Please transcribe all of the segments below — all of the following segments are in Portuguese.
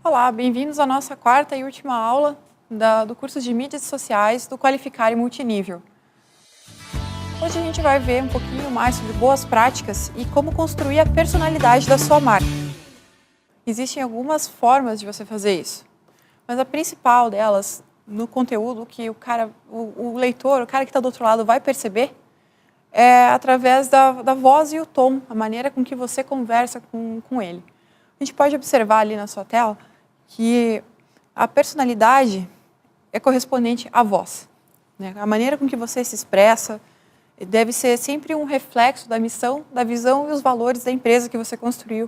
Olá, bem-vindos à nossa quarta e última aula do curso de Mídias Sociais do Qualificare Multinível. Hoje a gente vai ver um pouquinho mais sobre boas práticas e como construir a personalidade da sua marca. Existem algumas formas de você fazer isso, mas a principal delas, no conteúdo que o leitor, o cara que está do outro lado vai perceber, é através da voz e o tom, a maneira com que você conversa com ele. A gente pode observar ali na sua tela que a personalidade é correspondente à voz, né? A maneira com que você se expressa deve ser sempre um reflexo da missão, da visão e os valores da empresa que você construiu,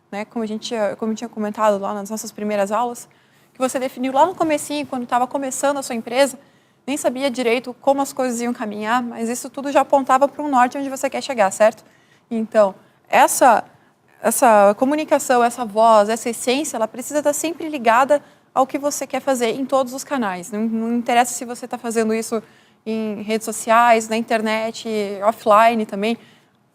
né? Como eu tinha comentado lá nas nossas primeiras aulas, que você definiu lá no comecinho, quando estava começando a sua empresa, nem sabia direito como as coisas iam caminhar, mas isso tudo já apontava para um norte onde você quer chegar, certo? Então, essa comunicação, essa voz, essa essência, ela precisa estar sempre ligada ao que você quer fazer em todos os canais. Não interessa se você está fazendo isso em redes sociais, na internet, offline também.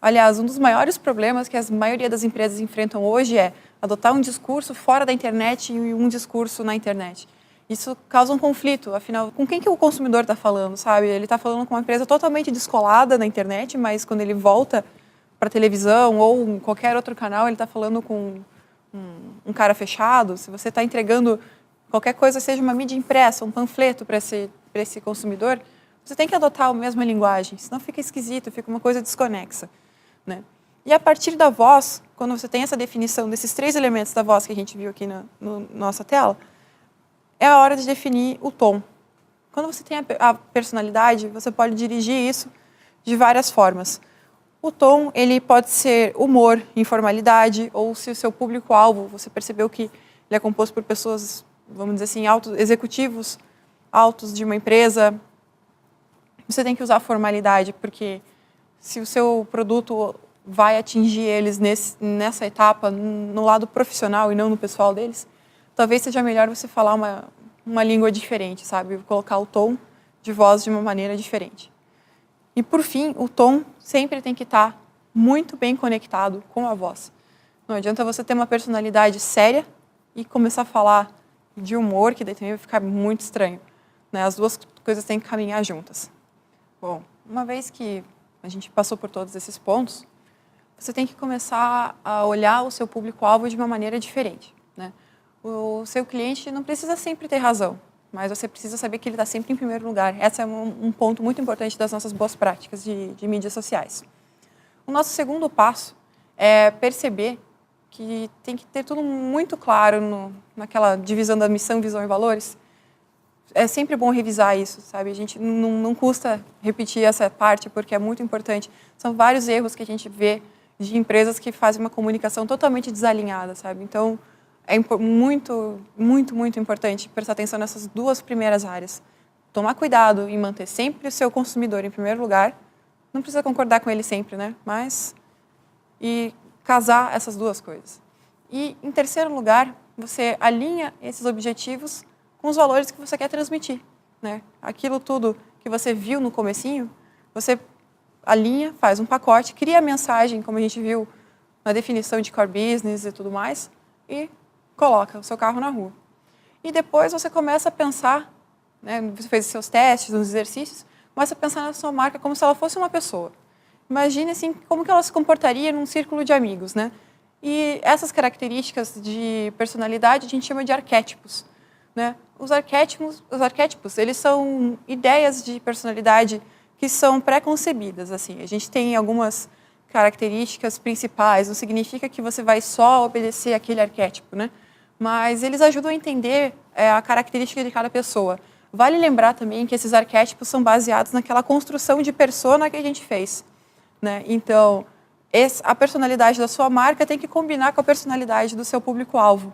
Aliás, um dos maiores problemas que a maioria das empresas enfrentam hoje é adotar um discurso fora da internet e um discurso na internet. Isso causa um conflito, afinal, com quem que o consumidor está falando, sabe? Ele está falando com uma empresa totalmente descolada na internet, mas quando ele volta para televisão ou em qualquer outro canal, ele está falando com um cara fechado. Se você está entregando qualquer coisa, seja uma mídia impressa, um panfleto para esse consumidor, você tem que adotar a mesma linguagem, senão fica esquisito, fica uma coisa desconexa, né? E a partir da voz, quando você tem essa definição desses 3 elementos da voz que a gente viu aqui na nossa tela, é a hora de definir o tom. Quando você tem a personalidade, você pode dirigir isso de várias formas. O tom, ele pode ser humor, informalidade, ou se o seu público-alvo, você percebeu que ele é composto por pessoas, vamos dizer assim, executivos altos de uma empresa, você tem que usar formalidade, porque se o seu produto vai atingir eles nessa etapa, no lado profissional e não no pessoal deles, talvez seja melhor você falar uma língua diferente, sabe? Colocar o tom de voz de uma maneira diferente. E, por fim, o tom sempre tem que estar muito bem conectado com a voz. Não adianta você ter uma personalidade séria e começar a falar de humor, que daí também vai ficar muito estranho, né? As duas coisas têm que caminhar juntas. Bom, uma vez que a gente passou por todos esses pontos, você tem que começar a olhar o seu público-alvo de uma maneira diferente, né? O seu cliente não precisa sempre ter razão, mas você precisa saber que ele está sempre em primeiro lugar. Esse é um ponto muito importante das nossas boas práticas de mídias sociais. O nosso segundo passo é perceber que tem que ter tudo muito claro naquela divisão da missão, visão e valores. É sempre bom revisar isso, sabe? A gente não custa repetir essa parte, porque é muito importante. São vários erros que a gente vê de empresas que fazem uma comunicação totalmente desalinhada, sabe? Então, é muito, muito, muito importante prestar atenção nessas 2 primeiras áreas. Tomar cuidado em manter sempre o seu consumidor em primeiro lugar. Não precisa concordar com ele sempre, né? E casar essas 2 coisas. E, em terceiro lugar, você alinha esses objetivos com os valores que você quer transmitir, né? Aquilo tudo que você viu no comecinho, você alinha, faz um pacote, cria a mensagem, como a gente viu na definição de core business e tudo mais, e coloca o seu carro na rua. E depois você começa a pensar, né, você fez os seus testes, os exercícios, começa a pensar na sua marca como se ela fosse uma pessoa. Imagine assim, como que ela se comportaria num círculo de amigos, né? E essas características de personalidade a gente chama de arquétipos, né? Os arquétipos, eles são ideias de personalidade que são pré-concebidas, assim. A gente tem algumas características principais, não significa que você vai só obedecer aquele arquétipo, né? Mas eles ajudam a entender a característica de cada pessoa. Vale lembrar também que esses arquétipos são baseados naquela construção de persona que a gente fez, né? Então, a personalidade da sua marca tem que combinar com a personalidade do seu público-alvo.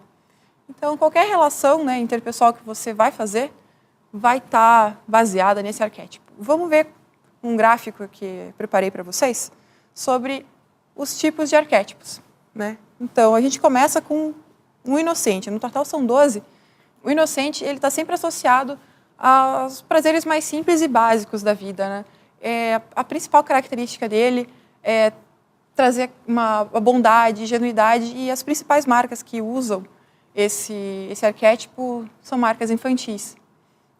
Então, qualquer relação, né, interpessoal que você vai fazer vai estar baseada nesse arquétipo. Vamos ver um gráfico que preparei para vocês sobre os tipos de arquétipos, né? Então, a gente começa com um inocente. No total são 12. O inocente, ele está sempre associado aos prazeres mais simples e básicos da vida, né? A principal característica dele é trazer uma bondade, ingenuidade, e as principais marcas que usam esse arquétipo são marcas infantis,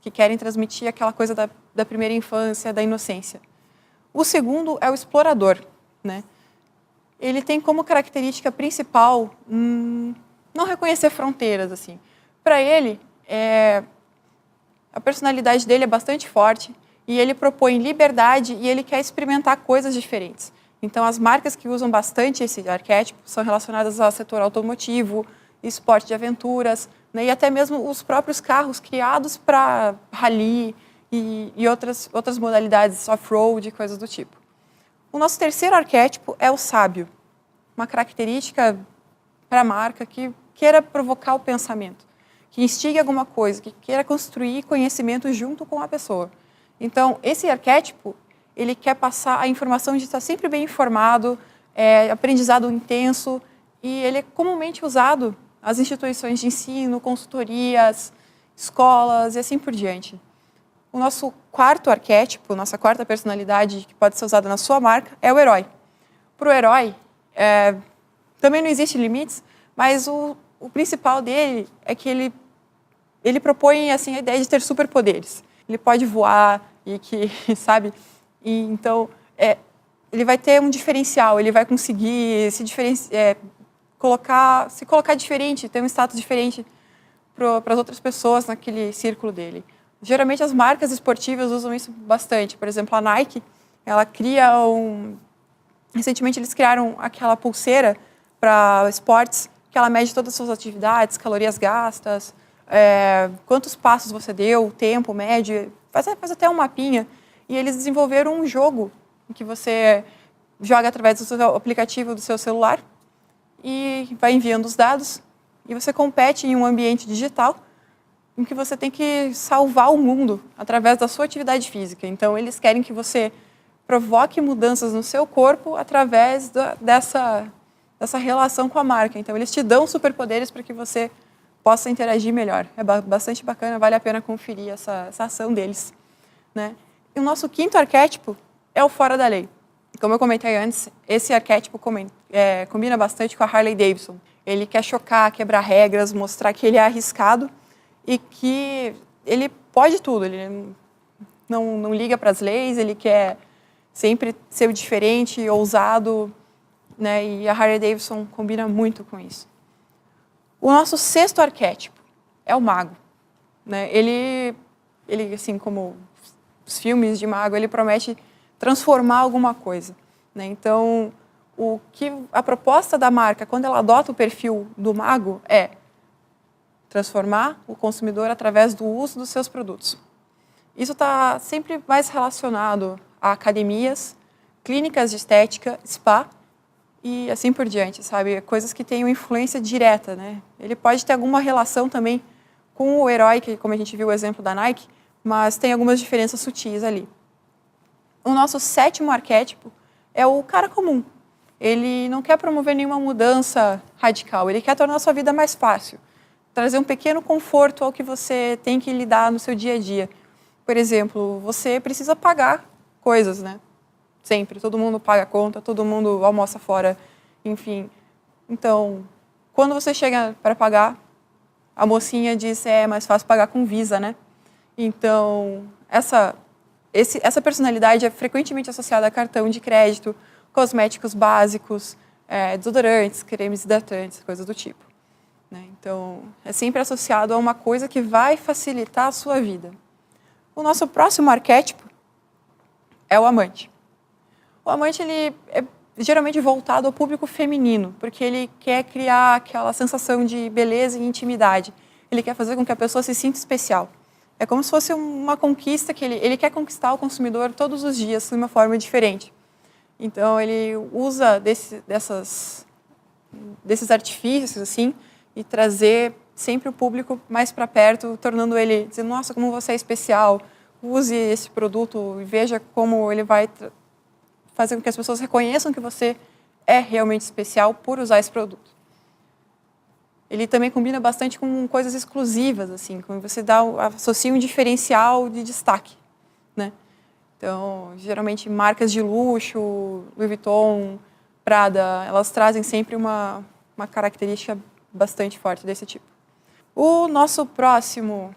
que querem transmitir aquela coisa da primeira infância, da inocência. O segundo é o explorador, né? Ele tem como característica principal não reconhecer fronteiras, assim. Para ele, a personalidade dele é bastante forte e ele propõe liberdade e ele quer experimentar coisas diferentes. Então, as marcas que usam bastante esse arquétipo são relacionadas ao setor automotivo, esporte de aventuras, né, e até mesmo os próprios carros criados para rally e outras modalidades, off-road, coisas do tipo. O nosso terceiro arquétipo é o sábio, uma característica para a marca que queira provocar o pensamento, que instigue alguma coisa, que queira construir conhecimento junto com a pessoa. Então, esse arquétipo, ele quer passar a informação de estar sempre bem informado, aprendizado intenso, e ele é comumente usado nas instituições de ensino, consultorias, escolas e assim por diante. O nosso quarto arquétipo, nossa quarta personalidade que pode ser usada na sua marca é o herói. Para o herói, também não existe limites, mas o principal dele é que ele propõe assim, a ideia de ter superpoderes. Ele pode voar e que, sabe? E, então, ele vai ter um diferencial, ele vai conseguir se colocar diferente, ter um status diferente para as outras pessoas naquele círculo dele. Geralmente, as marcas esportivas usam isso bastante. Por exemplo, a Nike, ela cria recentemente, eles criaram aquela pulseira para esportes, que ela mede todas as suas atividades, calorias gastas, quantos passos você deu, o tempo médio, faz até um mapinha. E eles desenvolveram um jogo em que você joga através do seu aplicativo do seu celular e vai enviando os dados e você compete em um ambiente digital em que você tem que salvar o mundo através da sua atividade física. Então, eles querem que você provoque mudanças no seu corpo através dessa relação com a marca. Então, eles te dão superpoderes para que você possa interagir melhor. É bastante bacana, vale a pena conferir essa ação deles, né? E o nosso quinto arquétipo é o fora da lei. Como eu comentei antes, esse arquétipo combina bastante com a Harley Davidson. Ele quer chocar, quebrar regras, mostrar que ele é arriscado e que ele pode tudo. Ele não liga para as leis, ele quer sempre ser diferente, ousado, né? E a Harley Davidson combina muito com isso. O nosso sexto arquétipo é o mago, né? Ele assim como os filmes de mago, ele promete transformar alguma coisa, né? Então, a proposta da marca, quando ela adota o perfil do mago, é transformar o consumidor através do uso dos seus produtos. Isso está sempre mais relacionado a academias, clínicas de estética, spa e assim por diante, sabe? Coisas que têm uma influência direta, né? Ele pode ter alguma relação também com o herói, que, como a gente viu o exemplo da Nike, mas tem algumas diferenças sutis ali. O nosso sétimo arquétipo é o cara comum. Ele não quer promover nenhuma mudança radical, ele quer tornar a sua vida mais fácil, trazer um pequeno conforto ao que você tem que lidar no seu dia a dia. Por exemplo, você precisa pagar coisas, né? Sempre, todo mundo paga a conta, todo mundo almoça fora, enfim. Então, quando você chega para pagar, a mocinha diz, é mais fácil pagar com Visa, né? Então, essa personalidade é frequentemente associada a cartão de crédito, cosméticos básicos, desodorantes, cremes hidratantes, coisas do tipo, né? Então, é sempre associado a uma coisa que vai facilitar a sua vida. O nosso próximo arquétipo é o amante. O amante ele é geralmente voltado ao público feminino, porque ele quer criar aquela sensação de beleza e intimidade. Ele quer fazer com que a pessoa se sinta especial. É como se fosse uma conquista que ele quer conquistar o consumidor todos os dias de uma forma diferente. Então, ele usa desses artifícios assim, e trazer sempre o público mais para perto, tornando ele, dizendo, nossa, como você é especial, use esse produto e veja como ele vai fazer com que as pessoas reconheçam que você é realmente especial por usar esse produto. Ele também combina bastante com coisas exclusivas, assim, quando você associa um diferencial de destaque, né? Então, geralmente, marcas de luxo, Louis Vuitton, Prada, elas trazem sempre uma característica bastante forte desse tipo. O nosso próximo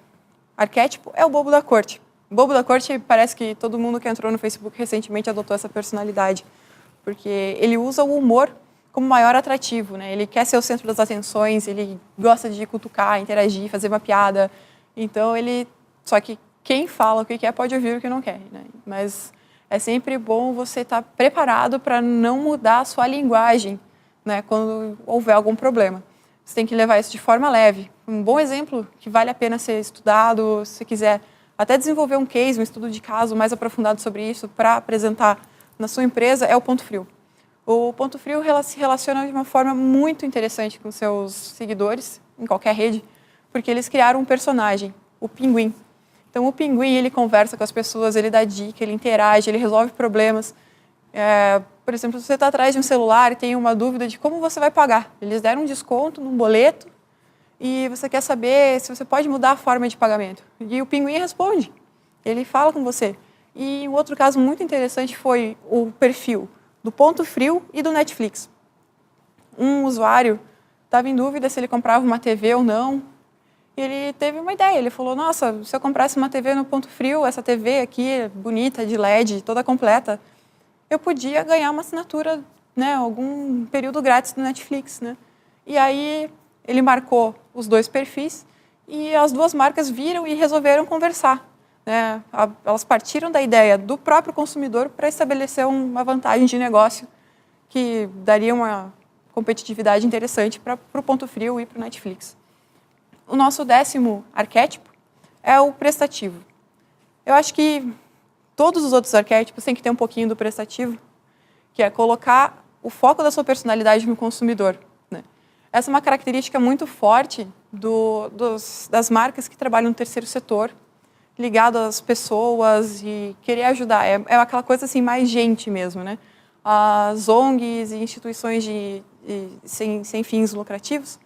arquétipo é o bobo da corte. O bobo da corte parece que todo mundo que entrou no Facebook recentemente adotou essa personalidade, porque ele usa o humor como maior atrativo, né? Ele quer ser o centro das atenções, ele gosta de cutucar, interagir, fazer uma piada. Então, só que quem fala o que quer pode ouvir o que não quer, né? Mas é sempre bom você estar preparado para não mudar a sua linguagem, né, quando houver algum problema. Você tem que levar isso de forma leve. Um bom exemplo que vale a pena ser estudado, se quiser até desenvolver um case, um estudo de caso mais aprofundado sobre isso para apresentar na sua empresa, é o ponto frio. O ponto frio se relaciona de uma forma muito interessante com seus seguidores, em qualquer rede, porque eles criaram um personagem, o Pinguim. Então, o Pinguim, ele conversa com as pessoas, ele dá dica, ele interage, ele resolve problemas. Por exemplo, se você está atrás de um celular e tem uma dúvida de como você vai pagar, eles deram um desconto num boleto e você quer saber se você pode mudar a forma de pagamento. E o Pinguim responde, ele fala com você. E um outro caso muito interessante foi o perfil do Ponto Frio e do Netflix. Um usuário estava em dúvida se ele comprava uma TV ou não. E ele teve uma ideia, ele falou, nossa, se eu comprasse uma TV no Ponto Frio, essa TV aqui, bonita, de LED, toda completa, eu podia ganhar uma assinatura, né, algum período grátis do Netflix, né? E aí ele marcou os dois perfis e as duas marcas viram e resolveram conversar, né? Elas partiram da ideia do próprio consumidor para estabelecer uma vantagem de negócio que daria uma competitividade interessante para o Ponto Frio e para o Netflix. O nosso 10º arquétipo é o prestativo. Eu acho que todos os outros arquétipos têm que ter um pouquinho do prestativo, que é colocar o foco da sua personalidade no consumidor, né? Essa é uma característica muito forte das marcas que trabalham no terceiro setor, ligado às pessoas e querer ajudar. É aquela coisa assim, mais gente mesmo, né? As ONGs e instituições sem fins lucrativos,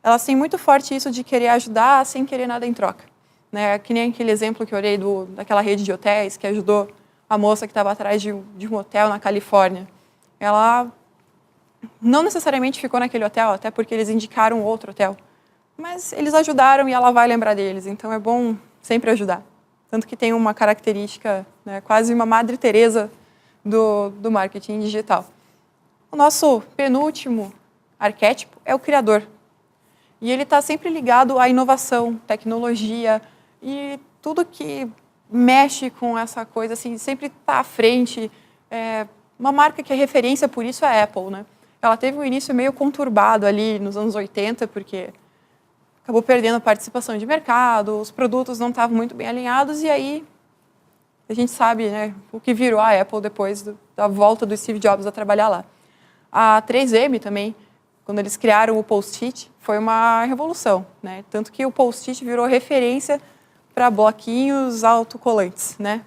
elas têm muito forte isso de querer ajudar sem querer nada em troca, né? Que nem aquele exemplo que eu olhei daquela rede de hotéis que ajudou a moça que estava atrás de um hotel na Califórnia. Ela não necessariamente ficou naquele hotel, até porque eles indicaram outro hotel, mas eles ajudaram e ela vai lembrar deles, então é bom sempre ajudar. Tanto que tem uma característica, né, quase uma Madre Teresa do marketing digital. O nosso penúltimo arquétipo é o criador. E ele está sempre ligado à inovação, tecnologia e tudo que mexe com essa coisa, assim, sempre está à frente. Uma marca que é referência por isso é a Apple, né? Ela teve um início meio conturbado ali nos anos 80, porque acabou perdendo participação de mercado, os produtos não estavam muito bem alinhados, e aí a gente sabe, né, o que virou a Apple depois da volta do Steve Jobs a trabalhar lá. A 3M também, quando eles criaram o Post-it, foi uma revolução, né? Tanto que o Post-it virou referência para bloquinhos autocolantes, né?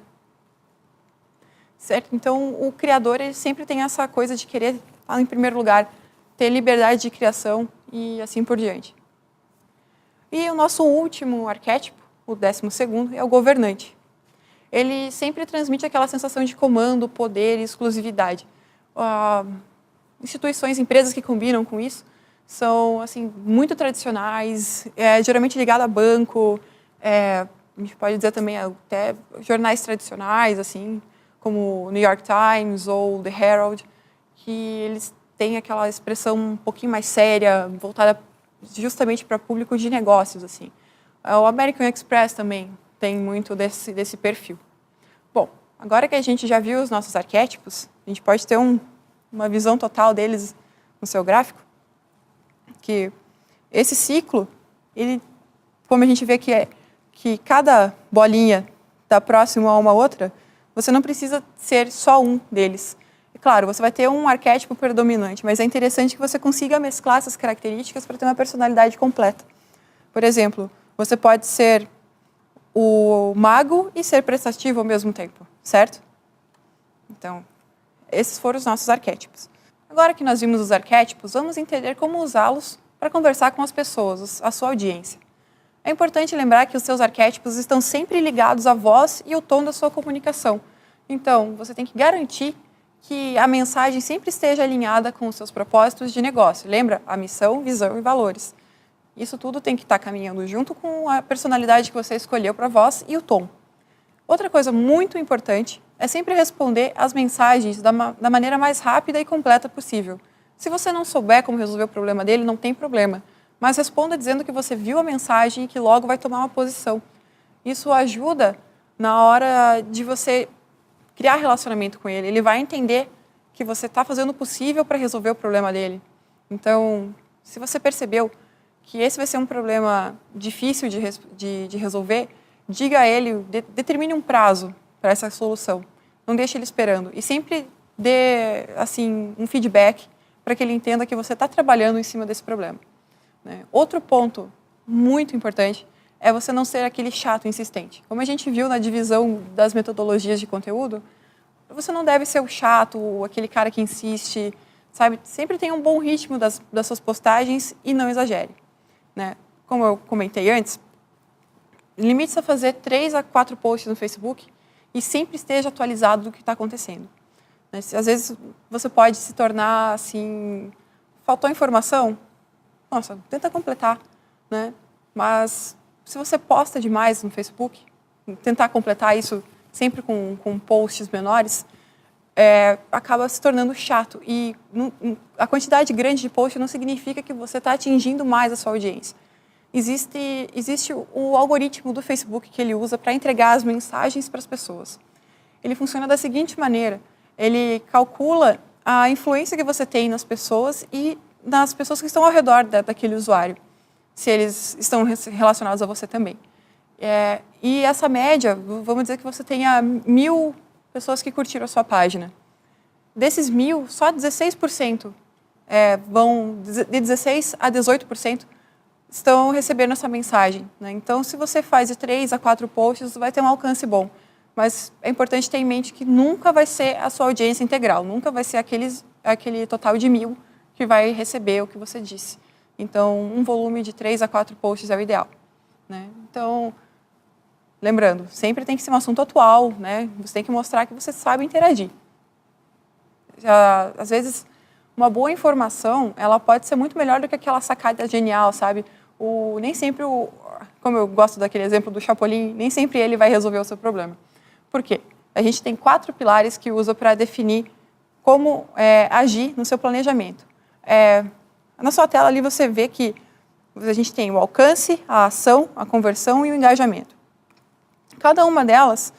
Certo? Então, o criador ele sempre tem essa coisa de querer, em primeiro lugar, ter liberdade de criação e assim por diante. E o nosso último arquétipo, o 12º, é o governante. Ele sempre transmite aquela sensação de comando, poder e exclusividade. Instituições, empresas que combinam com isso são assim muito tradicionais, geralmente ligado a banco, a gente pode dizer também até jornais tradicionais, assim, como o New York Times ou The Herald, que eles têm aquela expressão um pouquinho mais séria, voltada justamente para público de negócios, assim. O American Express também tem muito desse perfil. Bom, agora que a gente já viu os nossos arquétipos, a gente pode ter uma visão total deles no seu gráfico, que esse ciclo, ele, como a gente vê que cada bolinha está próximo a uma outra, você não precisa ser só um deles. Claro, você vai ter um arquétipo predominante, mas é interessante que você consiga mesclar essas características para ter uma personalidade completa. Por exemplo, você pode ser o mago e ser prestativo ao mesmo tempo, certo? Então, esses foram os nossos arquétipos. Agora que nós vimos os arquétipos, vamos entender como usá-los para conversar com as pessoas, a sua audiência. É importante lembrar que os seus arquétipos estão sempre ligados à voz e ao tom da sua comunicação. Então, você tem que garantir que a mensagem sempre esteja alinhada com os seus propósitos de negócio. Lembra? A missão, visão e valores. Isso tudo tem que estar caminhando junto com a personalidade que você escolheu para a voz e o tom. Outra coisa muito importante é sempre responder as mensagens da maneira mais rápida e completa possível. Se você não souber como resolver o problema dele, não tem problema. Mas responda dizendo que você viu a mensagem e que logo vai tomar uma posição. Isso ajuda na hora de você criar relacionamento com ele. Ele vai entender que você está fazendo o possível para resolver o problema dele. Então, se você percebeu que esse vai ser um problema difícil de resolver, diga a ele, determine um prazo para essa solução. Não deixe ele esperando. E sempre dê assim, um feedback para que ele entenda que você está trabalhando em cima desse problema. Né? Outro ponto muito importante é você não ser aquele chato insistente. Como a gente viu na divisão das metodologias de conteúdo, você não deve ser o chato, aquele cara que insiste, sabe? Sempre tenha um bom ritmo das suas postagens e não exagere. Né? Como eu comentei antes, limite-se a fazer 3 a 4 posts no Facebook e sempre esteja atualizado do que está acontecendo. Né? Às vezes você pode se tornar assim, faltou informação? Nossa, tenta completar. Né? Mas se você posta demais no Facebook, tentar completar isso sempre com posts menores, acaba se tornando chato. E a quantidade grande de posts não significa que você está atingindo mais a sua audiência. Existe o algoritmo do Facebook que ele usa para entregar as mensagens para as pessoas. Ele funciona da seguinte maneira: ele calcula a influência que você tem nas pessoas e nas pessoas que estão ao redor daquele usuário, se eles estão relacionados a você também. E essa média, vamos dizer que você tenha 1.000 pessoas que curtiram a sua página. Desses 1.000, só 16% de 16% a 18% estão recebendo essa mensagem. Né? Então, se você faz de 3 a 4 posts, vai ter um alcance bom. Mas é importante ter em mente que nunca vai ser a sua audiência integral, nunca vai ser aquele total de 1.000 que vai receber o que você disse. Então, um volume de 3 a 4 posts é o ideal. Né? Então, lembrando, sempre tem que ser um assunto atual, né? Você tem que mostrar que você sabe interagir. Às vezes, uma boa informação, ela pode ser muito melhor do que aquela sacada genial, sabe? Nem sempre, como eu gosto daquele exemplo do Chapolin, nem sempre ele vai resolver o seu problema. Por quê? A gente tem 4 pilares que usa para definir como agir no seu planejamento. Na sua tela ali você vê que a gente tem o alcance, a ação, a conversão e o engajamento. Cada uma delas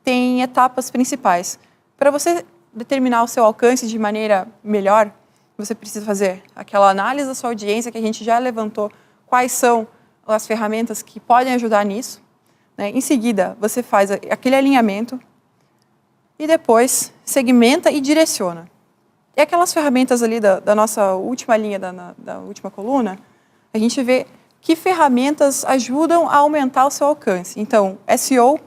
tem etapas principais. Para você determinar o seu alcance de maneira melhor, você precisa fazer aquela análise da sua audiência que a gente já levantou, quais são as ferramentas que podem ajudar nisso. Né? Em seguida, você faz aquele alinhamento e depois segmenta e direciona. E aquelas ferramentas ali da nossa última linha, da última coluna, a gente vê que ferramentas ajudam a aumentar o seu alcance. Então, SEO,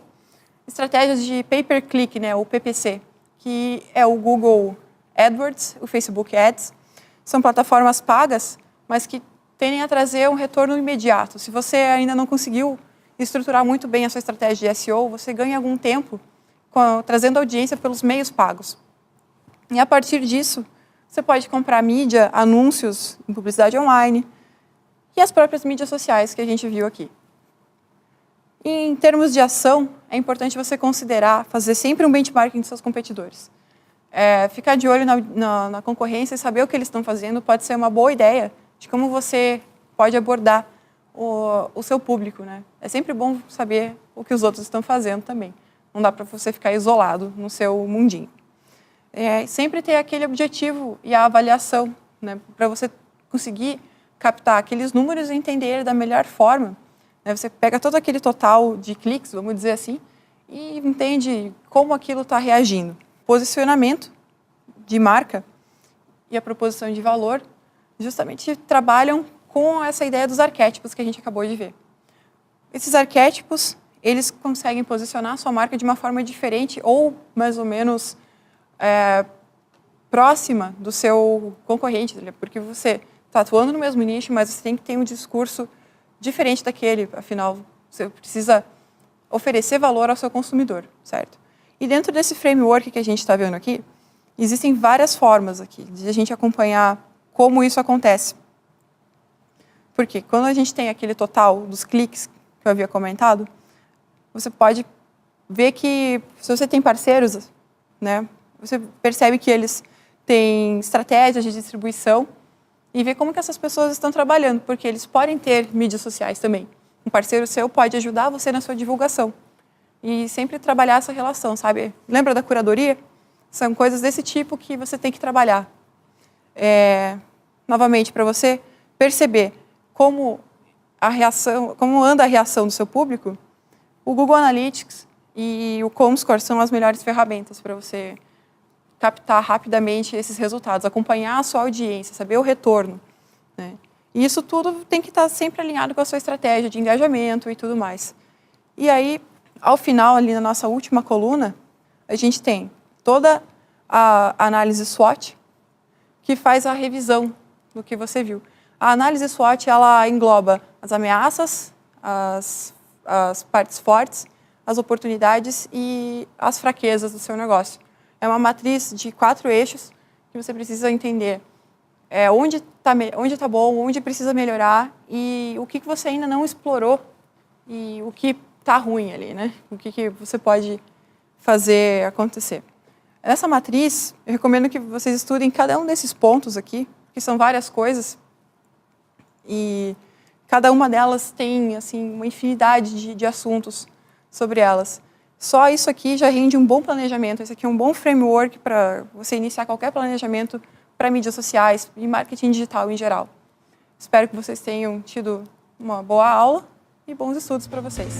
estratégias de pay-per-click, né, o PPC, que é o Google AdWords, o Facebook Ads, são plataformas pagas, mas que tendem a trazer um retorno imediato. Se você ainda não conseguiu estruturar muito bem a sua estratégia de SEO, você ganha algum tempo trazendo audiência pelos meios pagos. E a partir disso, você pode comprar mídia, anúncios em publicidade online e as próprias mídias sociais que a gente viu aqui. E, em termos de ação, é importante você considerar fazer sempre um benchmarking dos seus competidores. Ficar de olho na concorrência e saber o que eles estão fazendo pode ser uma boa ideia de como você pode abordar o seu público. Né? É sempre bom saber o que os outros estão fazendo também. Não dá para você ficar isolado no seu mundinho. Sempre ter aquele objetivo e a avaliação, né, para você conseguir captar aqueles números e entender da melhor forma. Né, você pega todo aquele total de cliques, vamos dizer assim, e entende como aquilo está reagindo. Posicionamento de marca e a proposição de valor justamente trabalham com essa ideia dos arquétipos que a gente acabou de ver. Esses arquétipos, eles conseguem posicionar a sua marca de uma forma diferente ou mais ou menos próxima do seu concorrente, porque você está atuando no mesmo nicho, mas você tem que ter um discurso diferente daquele, afinal, você precisa oferecer valor ao seu consumidor, certo? E dentro desse framework que a gente está vendo aqui, existem várias formas aqui de a gente acompanhar como isso acontece. Porque quando a gente tem aquele total dos cliques que eu havia comentado, você pode ver que se você tem parceiros, né, você percebe que eles têm estratégias de distribuição e vê como que essas pessoas estão trabalhando, porque eles podem ter mídias sociais também. Um parceiro seu pode ajudar você na sua divulgação. E sempre trabalhar essa relação, sabe? Lembra da curadoria? São coisas desse tipo que você tem que trabalhar. Novamente, para você perceber como anda a reação do seu público, o Google Analytics e o Comscore são as melhores ferramentas para você captar rapidamente esses resultados, acompanhar a sua audiência, saber o retorno, né? E isso tudo tem que estar sempre alinhado com a sua estratégia de engajamento e tudo mais. E aí, ao final, ali na nossa última coluna, a gente tem toda a análise SWOT, que faz a revisão do que você viu. A análise SWOT, ela engloba as ameaças, as partes fortes, as oportunidades e as fraquezas do seu negócio. É uma matriz de 4 eixos que você precisa entender onde está bom, onde precisa melhorar e o que você ainda não explorou e o que está ruim ali, né? O que você pode fazer acontecer. Nessa matriz, eu recomendo que vocês estudem cada um desses pontos aqui, que são várias coisas, e cada uma delas tem assim, uma infinidade de assuntos sobre elas. Só isso aqui já rende um bom planejamento. Esse aqui é um bom framework para você iniciar qualquer planejamento para mídias sociais e marketing digital em geral. Espero que vocês tenham tido uma boa aula e bons estudos para vocês.